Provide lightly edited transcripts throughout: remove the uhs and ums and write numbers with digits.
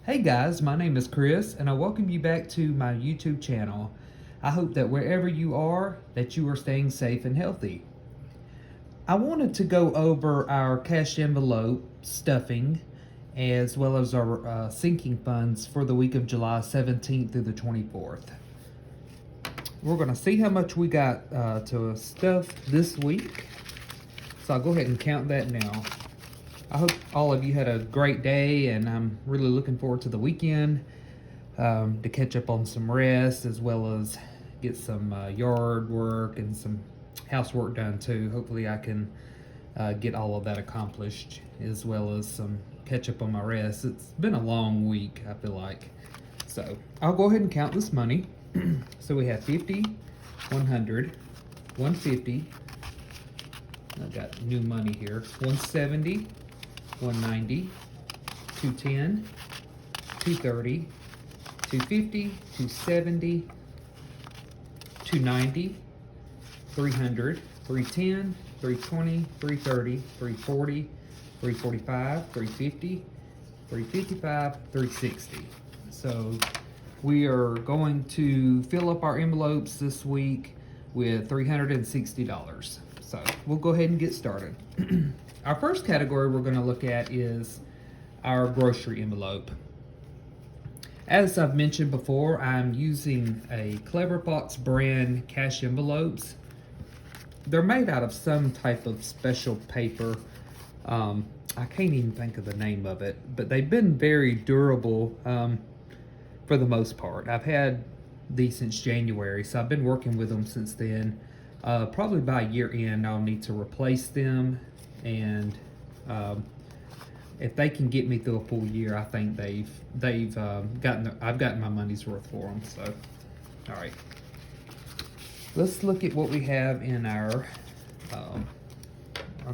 Hey guys, my name is Chris and I welcome you back to my YouTube channel. I hope that wherever you are, that you are staying safe and healthy. I wanted to go over our cash envelope stuffing as well as our sinking funds for the week of July 17th through the 24th. We're going to see how much we got to stuff this week. So I'll go ahead and count that now. I hope all of you had a great day, and I'm really looking forward to the weekend to catch up on some rest as well as get some yard work and some housework done too. Hopefully I can get all of that accomplished as well as some catch up on my rest. It's been a long week, I feel like. So I'll go ahead and count this money. So we have 50, 100, 150. I've got new money here. 170. 190, 210, 230, 250, 270, 290, 300, 310, 320, 330, 340, 345, 350, 355, 360. So we are going to fill up our envelopes this week with $360. So we'll go ahead and get started. Our first category we're going to look at is our grocery envelope. As I've mentioned before, I'm using a Clever Fox brand cash envelopes. They're made out of some type of special paper. I can't even think of the name of it, but they've been very durable for the most part. I've had these since January, so I've been working with them since then. Probably by year end, I'll need to replace them. And if they can get me through a full year, I think I've gotten my money's worth for them. So, all right, let's look at what we have in our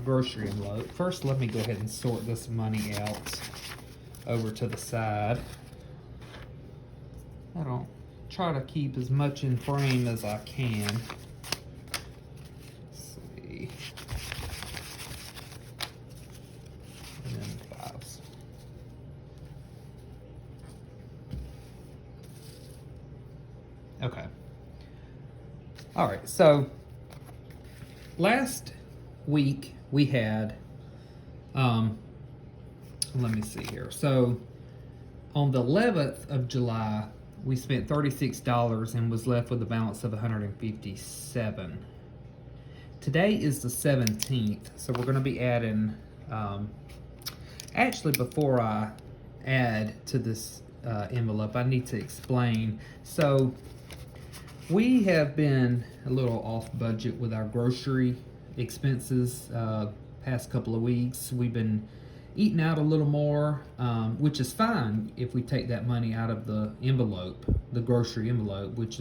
grocery envelope. First, let me go ahead and sort this money out over to the side. I don't try to keep as much in frame as I can. Okay. All right, so last week we had, let me see here. So on the 11th of July, we spent $36 and was left with a balance of $157. Today is the 17th, so we're gonna be adding, actually before I add to this envelope, I need to explain. So we have been a little off budget with our grocery expenses past couple of weeks. We've been eating out a little more, which is fine if we take that money out of the envelope, the grocery envelope, which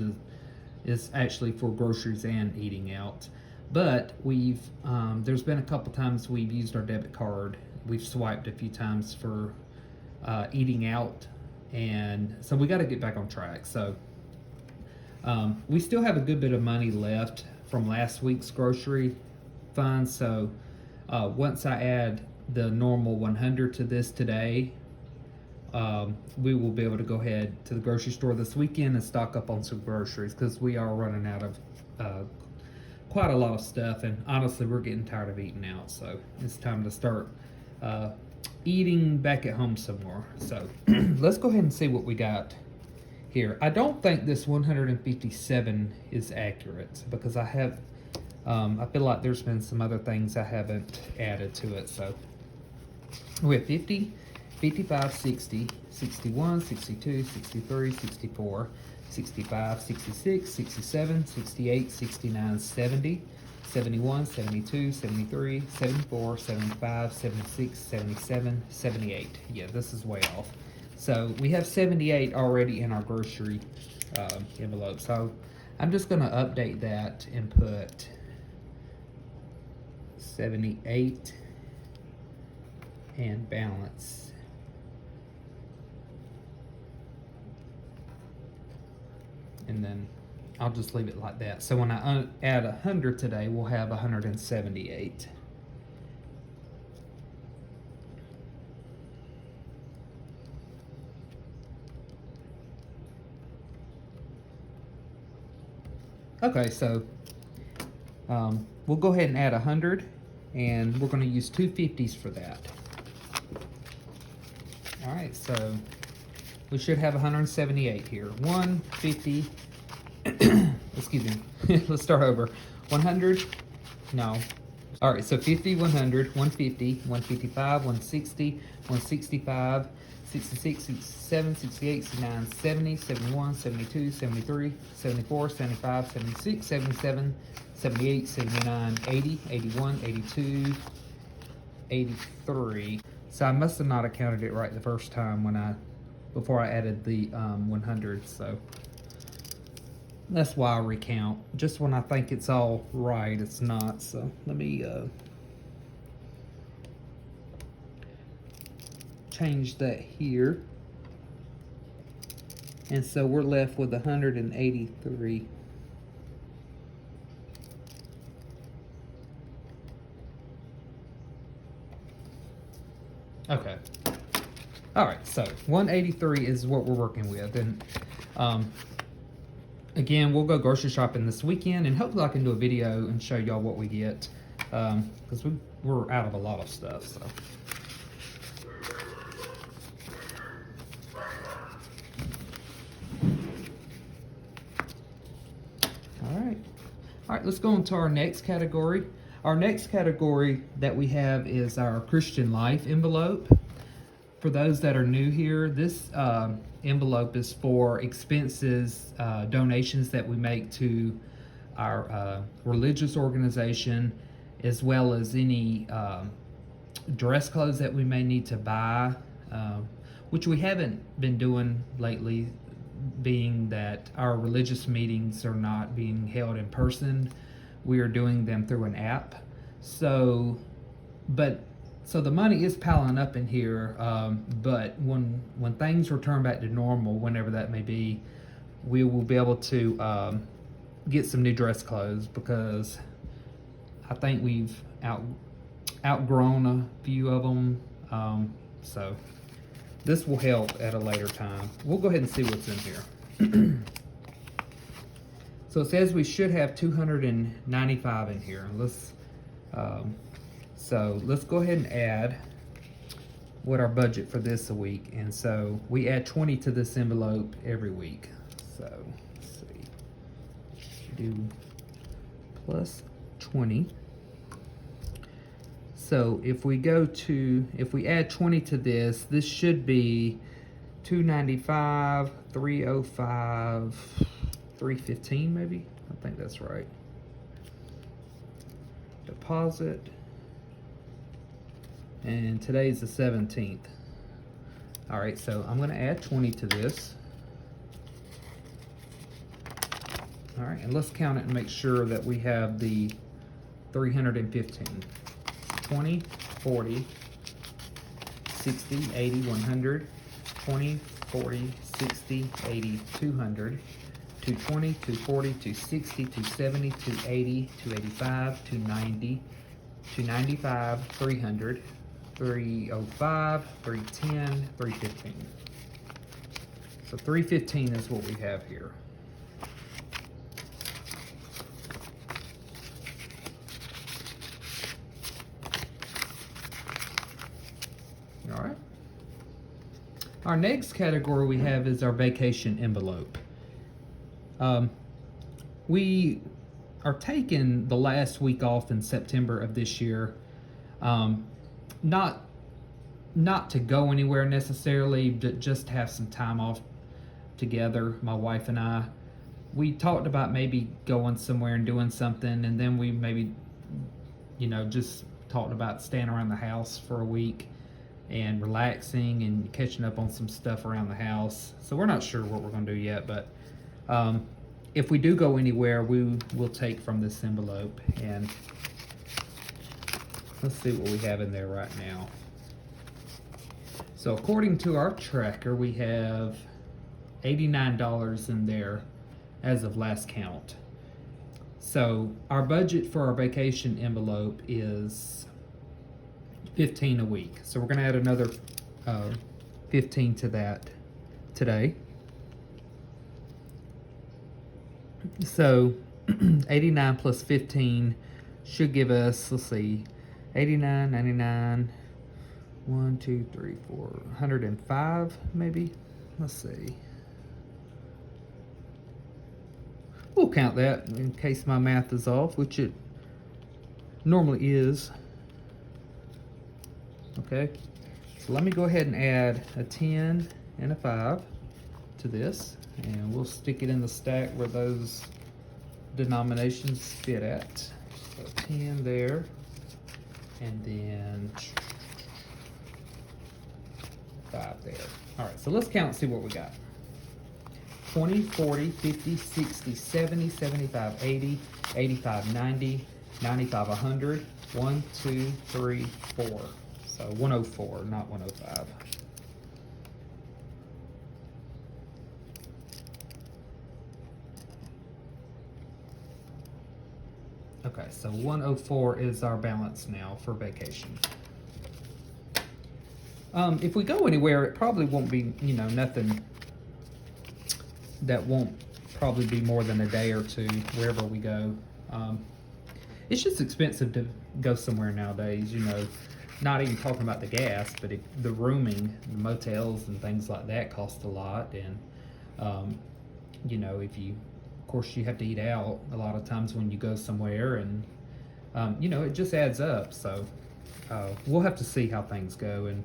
is actually for groceries and eating out. But we've there's been a couple times we've used our debit card. We've swiped a few times for eating out, and so we got to get back on track. So we still have a good bit of money left from last week's grocery fund. So once I add the normal 100 to this today, we will be able to go ahead to the grocery store this weekend and stock up on some groceries, because we are running out of quite a lot of stuff, and honestly we're getting tired of eating out, so it's time to start eating back at home some more. So let's go ahead and see what we got here. I don't think this 157 is accurate, because I feel like there's been some other things I haven't added to it. So we have 50, 55, 60, 61, 62, 63, 64, 65, 66, 67, 68, 69, 70, 71, 72, 73, 74, 75, 76, 77, 78. Yeah, this is way off. So we have 78 already in our grocery envelope. So I'm just going to update that and put 78 and balance. And then I'll just leave it like that. So when I add 100 today, we'll have 178. Okay, so we'll go ahead and add 100, and we're going to use 250s for that. All right, so we should have 178 here. 150. Excuse me. Let's start over. 100. No. All right, so 50, 100, 150, 155, 160, 165, 66, 67, 68, 69, 70, 71, 72, 73, 74, 75, 76, 77, 78, 79, 80, 81, 82, 83. So I must have not accounted it right the first time before I added the 100. So that's why I recount. Just when I think it's all right, it's not. So let me change that here. And so we're left with 183. Okay. All right, so 183 is what we're working with. And again, we'll go grocery shopping this weekend, and hopefully I can do a video and show y'all what we get, because we're out of a lot of stuff. So. All right, let's go on to our next category. Our next category that we have is our Christian Life envelope. For those that are new here, this envelope is for expenses, donations that we make to our religious organization, as well as any dress clothes that we may need to buy, which we haven't been doing lately, being that our religious meetings are not being held in person. We are doing them through an app. So the money is piling up in here, but when things return back to normal, whenever that may be, we will be able to get some new dress clothes, because I think we've outgrown a few of them. So this will help at a later time. We'll go ahead and see what's in here. So it says we should have 295 in here. So let's go ahead and add what our budget for this a week. And so we add 20 to this envelope every week. So let's see, do plus 20. So if we add 20 to this, this should be 295, 305, 315 maybe. I think that's right. Deposit. And today's the 17th. All right, so I'm going to add 20 to this. All right, and let's count it and make sure that we have the 315. 20, 40, 60, 80, 100, 20, 40, 60, 80, 200, 220, 240, 260, 270, 280, 285, 290, 295, 300, 305, 310, 315. So 315 is what we have here. All right. Our next category we have is our vacation envelope. We are taking the last week off in September of this year. Not to go anywhere necessarily, but just to have some time off together, my wife and I. We talked about maybe going somewhere and doing something, and then we maybe, just talked about staying around the house for a week and relaxing and catching up on some stuff around the house. So we're not sure what we're going to do yet, but if we do go anywhere, we will take from this envelope. And let's see what we have in there right now. So according to our tracker, we have $89 in there as of last count. So our budget for our vacation envelope is $15 a week. So we're going to add another 15 to that today. So 89 plus 15 should give us, let's see, 89, 99, 1, 2, 3, 4, 105 maybe. Let's see. We'll count that in case my math is off, which it normally is. Okay, so let me go ahead and add a 10 and a 5 to this, and we'll stick it in the stack where those denominations fit at. So 10 there, and then 5 there. All right, so let's count and see what we got. 20, 40, 50, 60, 70, 75, 80, 85, 90, 95, 100, 1, 2, 3, 4. So 104, not 105. Okay, so 104 is our balance now for vacation. If we go anywhere, it probably won't be, you know, nothing that won't probably be more than a day or two wherever we go. It's just expensive to go somewhere nowadays, you know, not even talking about the gas, but the rooming, the motels and things like that cost a lot. And, you know, of course you have to eat out a lot of times when you go somewhere, and, you know, it just adds up. So we'll have to see how things go. And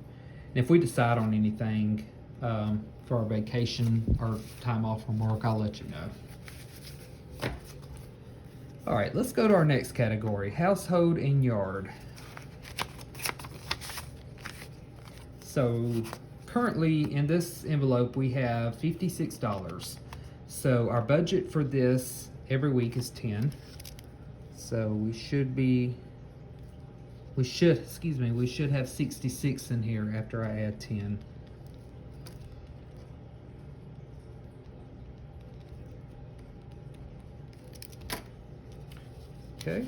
if we decide on anything for our vacation or time off from work, I'll let you know. All right, let's go to our next category, household and yard. So currently in this envelope we have $56. So our budget for this every week is 10. So we should have 66 in here after I add 10. Okay.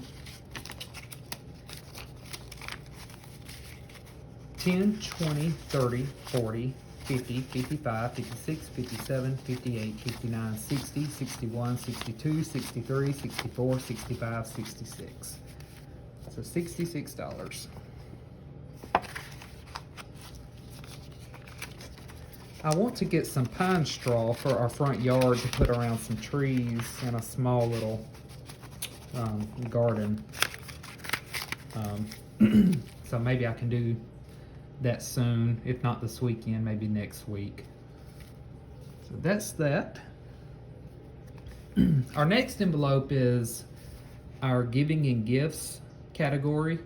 10, 20, 30, 40, 50, 55, 56, 57, 58, 59, 60, 61, 62, 63, 64, 65, 66. So $66. I want to get some pine straw for our front yard to put around some trees and a small little garden. So maybe I can do that soon, if not this weekend, maybe next week. So that's that. Our next envelope is our giving and gifts category.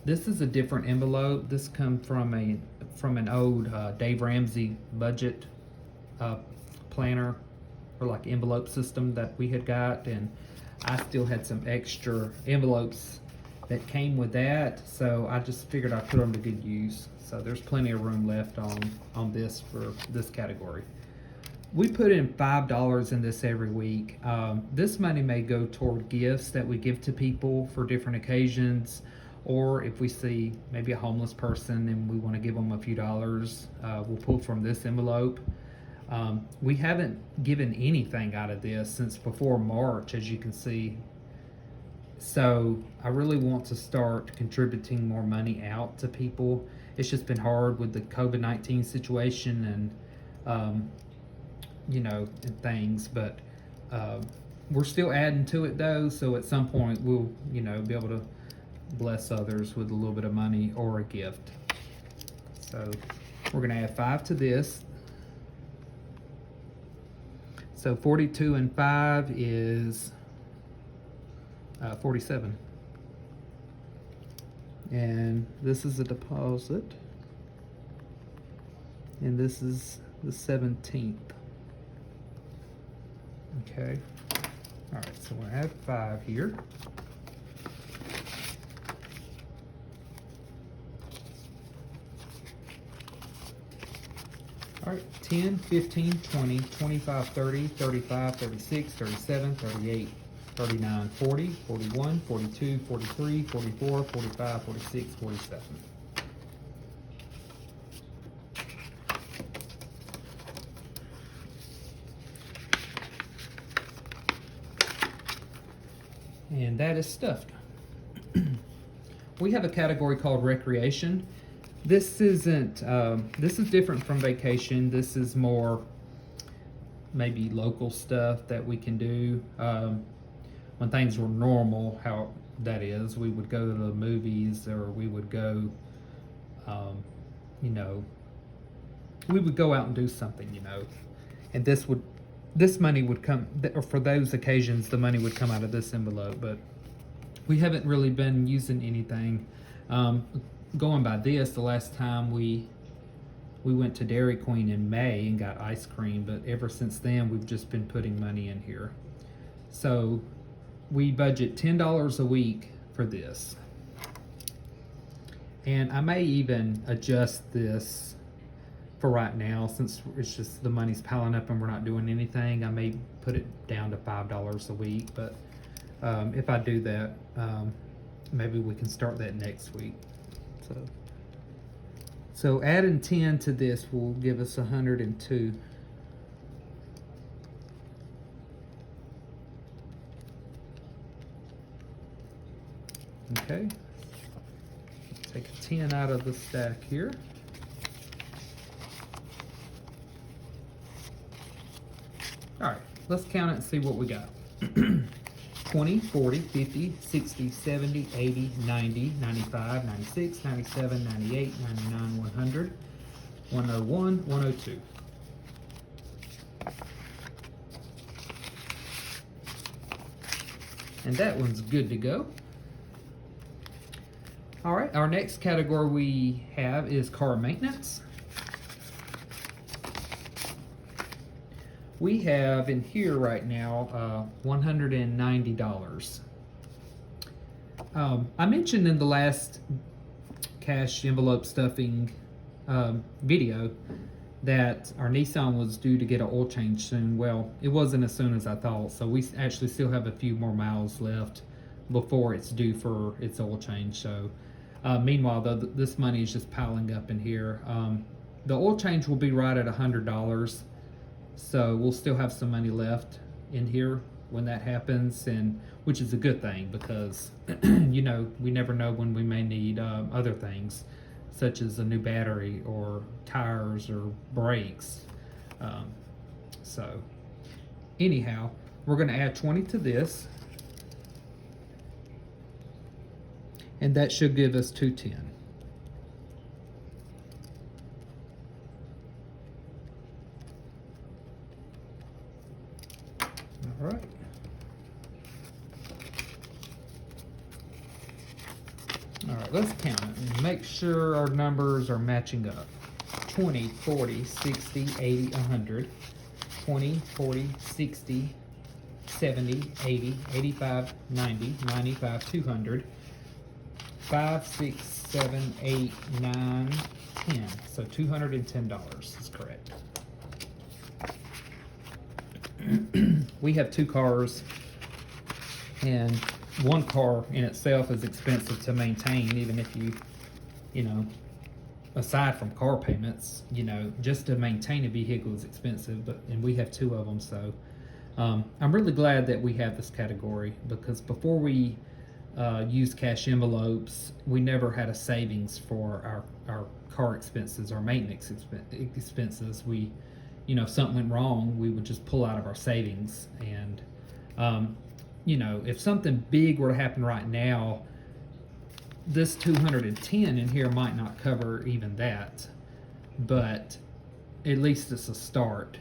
This is a different envelope. This comes from an old Dave Ramsey budget planner, or like envelope system that we had got, and I still had some extra envelopes that came with that, so I just figured I'd put them to good use. So there's plenty of room left on this for this category. We put in $5 in this every week. This money may go toward gifts that we give to people for different occasions, or if we see maybe a homeless person and we want to give them a few dollars, we'll pull from this envelope. We haven't given anything out of this since before March, as you can see. So I really want to start contributing more money out to people. It's just been hard with the COVID-19 situation and, you know, and things, but we're still adding to it though. So at some point we'll, you know, be able to bless others with a little bit of money or a gift. So we're gonna add 5 to this. So 42 and 5 is 47. And this is a deposit. And this is the 17th. Okay. All right, so we'll add 5 here. All right, 10, 15, 20, 25, 30, 35, 36, 37, 38, 39, 40, 41, 42, 43, 44, 45, 46, 47. that is stuffed. We have a category called recreation. This isn't, this is different from vacation. This is more maybe local stuff that we can do. When things were normal, how that is, we would go to the movies, or we would go, you know, we would go out and do something, you know, and this money would come, or for those occasions, the money would come out of this envelope. But we haven't really been using anything. Going by this, the last time we went to Dairy Queen in May and got ice cream, but ever since then we've just been putting money in here. So we budget $10 a week for this. And I may even adjust this for right now, since it's just the money's piling up and we're not doing anything. I may put it down to $5 a week, but if I do that, maybe we can start that next week. So adding 10 to this will give us 102. Okay, take a 10 out of the stack here. All right, let's count it and see what we got. 20, 40, 50, 60, 70, 80, 90, 95, 96, 97, 98, 99, 100, 101, 102. And that one's good to go. All right, our next category we have is car maintenance. We have in here right now $190. I mentioned in the last cash envelope stuffing video that our Nissan was due to get an oil change soon. Well, it wasn't as soon as I thought, so we actually still have a few more miles left before it's due for its oil change. So meanwhile, though, this money is just piling up in here. The oil change will be right at $100. So we'll still have some money left in here when that happens, and which is a good thing, because you know, we never know when we may need other things, such as a new battery or tires or brakes. So anyhow, we're going to add 20 to this, and that should give us 210. All right. All right, let's count it and make sure our numbers are matching up. 20, 40, 60, 80, 100. 20, 40, 60, 70, 80, 85, 90, 95, 200. 5, 6, 7, 8, 9, 10. So $210 is correct. We have two cars, and one car in itself is expensive to maintain, even if you know, aside from car payments, you know, just to maintain a vehicle is expensive, and we have two of them. So I'm really glad that we have this category, because before we used cash envelopes, we never had a savings for our car expenses, our maintenance expenses. We, you know, if something went wrong, we would just pull out of our savings. And, you know, if something big were to happen right now, this 210 in here might not cover even that, but at least it's a start.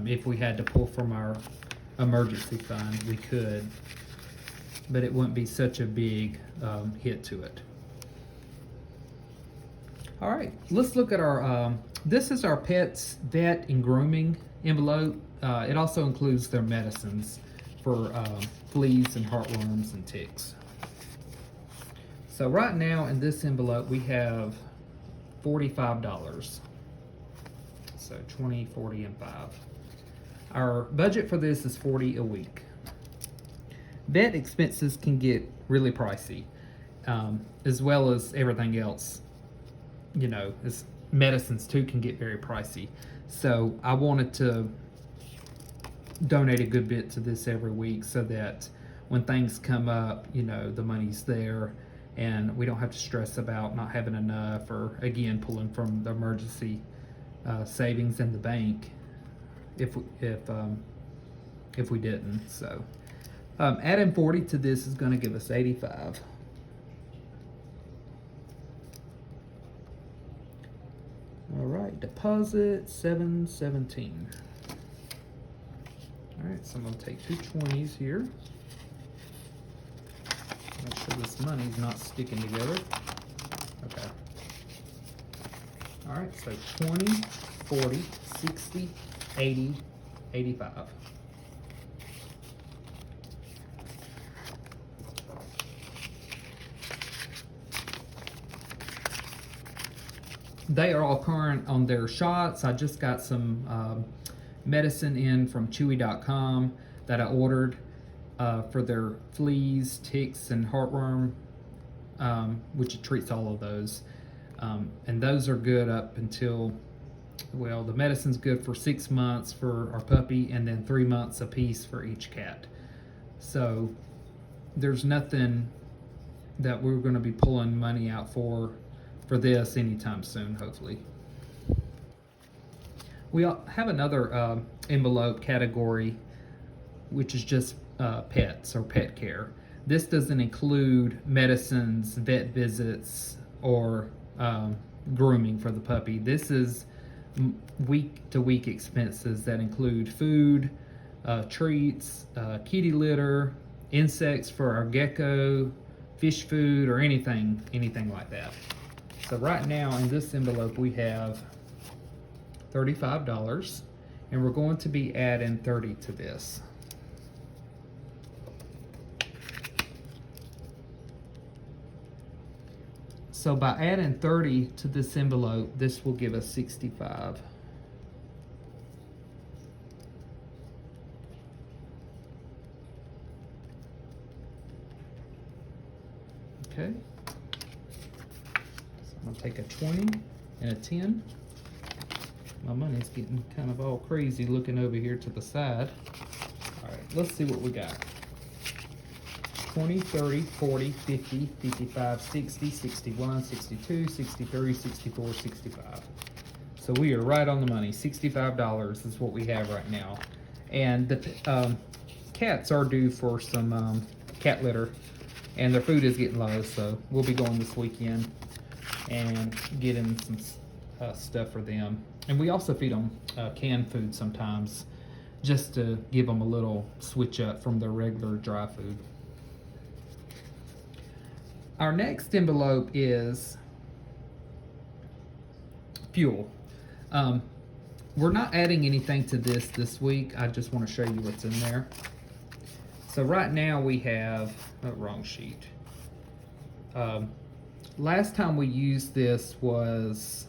If we had to pull from our emergency fund, we could, but it wouldn't be such a big hit to it. All right, let's look at our, this is our pets, vet, and grooming envelope. It also includes their medicines for fleas and heartworms and ticks. So right now in this envelope, we have $45. So 20, 40, and 5. Our budget for this is $40 a week. Vet expenses can get really pricey, as well as everything else. You know, as medicines too can get very pricey. So I wanted to donate a good bit to this every week, so that when things come up, you know, the money's there, and we don't have to stress about not having enough, or again pulling from the emergency savings in the bank if we didn't. So adding 40 to this is going to give us 85. All right, deposit 717. All right, so I'm going to take two 20s here. Make sure this money's not sticking together. Okay. All right, so 20, 40, 60, 80, 85. They are all current on their shots. I just got some medicine in from Chewy.com that I ordered for their fleas, ticks, and heartworm, which it treats all of those. And those are good up until, well, the medicine's good for 6 months for our puppy, and then 3 months apiece for each cat. So there's nothing that we're going to be pulling money out for this anytime soon, hopefully. We have another envelope category, which is just pets or pet care. This doesn't include medicines, vet visits, or grooming for the puppy. This is week-to-week expenses that include food, treats, kitty litter, insects for our gecko, fish food, or anything like that. So right now in this envelope we have $35, and we're going to be adding 30 to this. So by adding 30 to this envelope, this will give us 65. Okay. So I'm gonna take a 20 and a 10. My money's getting kind of all crazy looking over here to the side. All right, let's see what we got. 20, 30, 40, 50, 55, 60, 61, 62, 63, 64, 65. So we are right on the money. $65 is what we have right now. And the cats are due for some cat litter, and their food is getting low, so we'll be going this weekend and getting some stuff for them. And we also feed them canned food sometimes, just to give them a little switch up from their regular dry food. Our next envelope is fuel. We're not adding anything to this week. I just want to show you what's in there. So right now we have, wrong sheet. Last time we used this was,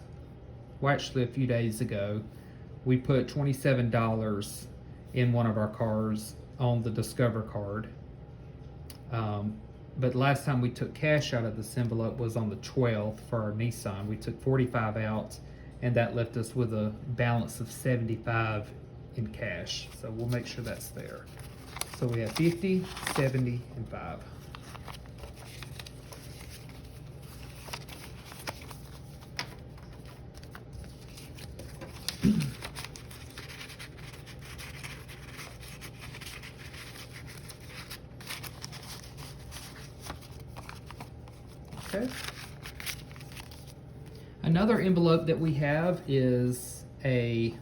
well, actually a few days ago. We put $27 in one of our cars on the Discover card. But last time we took cash out of this envelope was on the 12th for our Nissan. We took 45 out, and that left us with a balance of 75 in cash. So we'll make sure that's there. So we have 50, 70, and 5. Okay. Another envelope that we have is a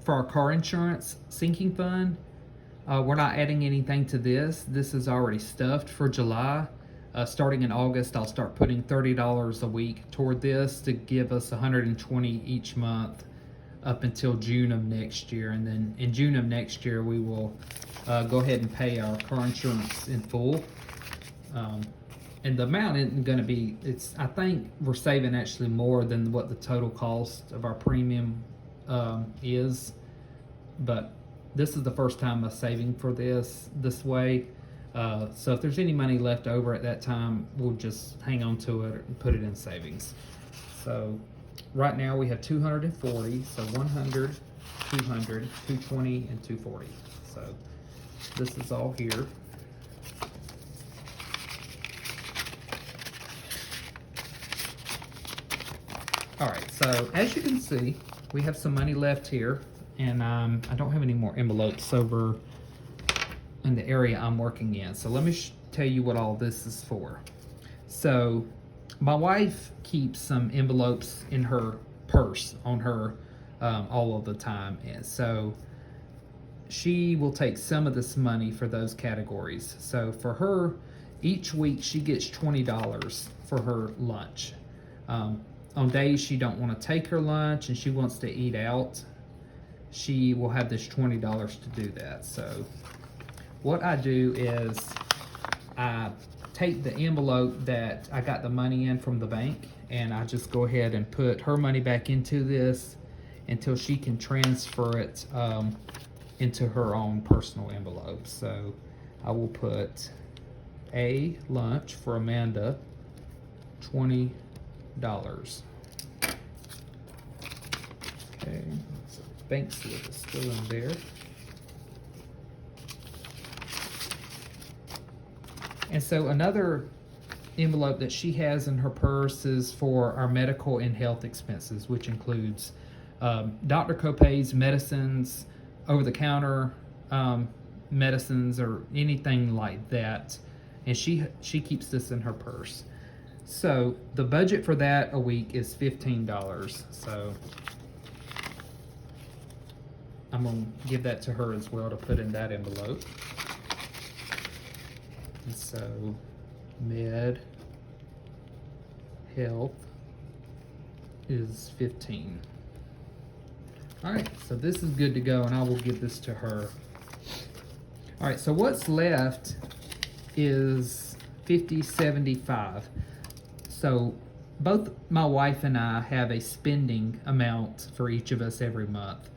for our car insurance sinking fund. We're not adding anything to this. This is already stuffed for July. Starting in August, I'll start putting $30 a week toward this to give us $120 each month up until June of next year. And then in June of next year, we will go ahead and pay our car insurance in full. And the amount isn't going to be, I think we're saving actually more than what the total cost of our premium is. But this is the first time I'm saving for this way. So if there's any money left over at that time, we'll just hang on to it and put it in savings. So right now we have 240, so 100, 200, 220, and 240. So This is all here. All right, so as you can see, we have some money left here, and I don't have any more envelopes over in the area I'm working in. So let me tell you what all this is for. So my wife keeps some envelopes in her purse on her all of the time, and so she will take some of this money for those categories. So for her, each week she gets $20 for her lunch. On days she don't want to take her lunch and she wants to eat out, she will have this $20 to do that. So what I do is I take the envelope that I got the money in from the bank, and I just go ahead and put her money back into this until she can transfer it into her own personal envelope. So I will put a lunch for Amanda, $20. Okay, so bank slip is still in there. And so another envelope that she has in her purse is for our medical and health expenses, which includes doctor copays, medicines, over-the-counter medicines, or anything like that. And she keeps this in her purse. So the budget for that a week is $15. So I'm gonna give that to her as well to put in that envelope. And so med health is 15. All right, so this is good to go, and I will give this to her. All right, so what's left is $50.75. So both my wife and I have a spending amount for each of us every month.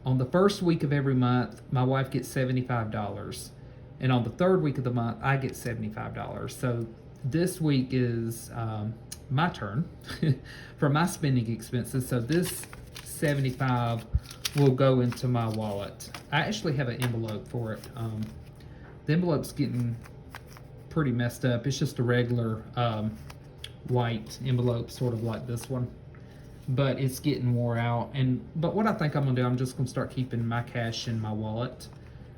On the first week of every month, my wife gets $75. And on the third week of the month, I get $75. So this week is my turn for my spending expenses. So this $75 will go into my wallet. I actually have an envelope for it. The envelope's getting pretty messed up. It's just a regular white envelope, sort of like this one, but it's getting wore out. But what I think I'm gonna do, I'm just gonna start keeping my cash in my wallet,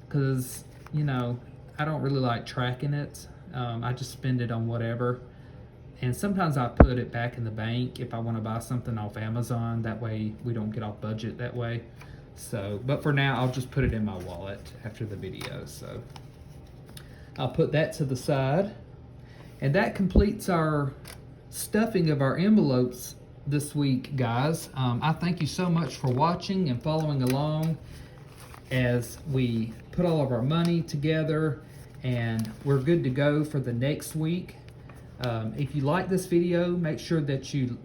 because you know, I don't really like tracking it. I just spend it on whatever, and sometimes I put it back in the bank if I want to buy something off Amazon. That way we don't get off budget that way. So, but for now, I'll just put it in my wallet after the video. So I'll put that to the side, and that completes our stuffing of our envelopes this week, guys. I thank you so much for watching and following along as we put all of our money together, and we're good to go for the next week. If you like this video, make sure that you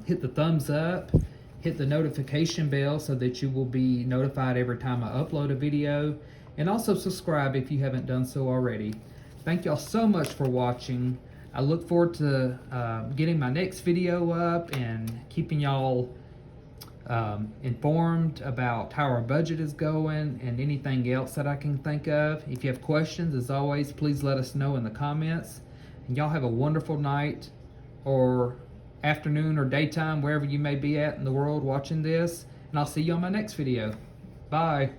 hit the thumbs up, hit the notification bell so that you will be notified every time I upload a video, and also subscribe if you haven't done so already. Thank y'all so much for watching. I look forward to getting my next video up and keeping y'all informed about how our budget is going and anything else that I can think of. If you have questions, as always, please let us know in the comments. And y'all have a wonderful night or afternoon or daytime, wherever you may be at in the world watching this. And I'll see you on my next video. Bye.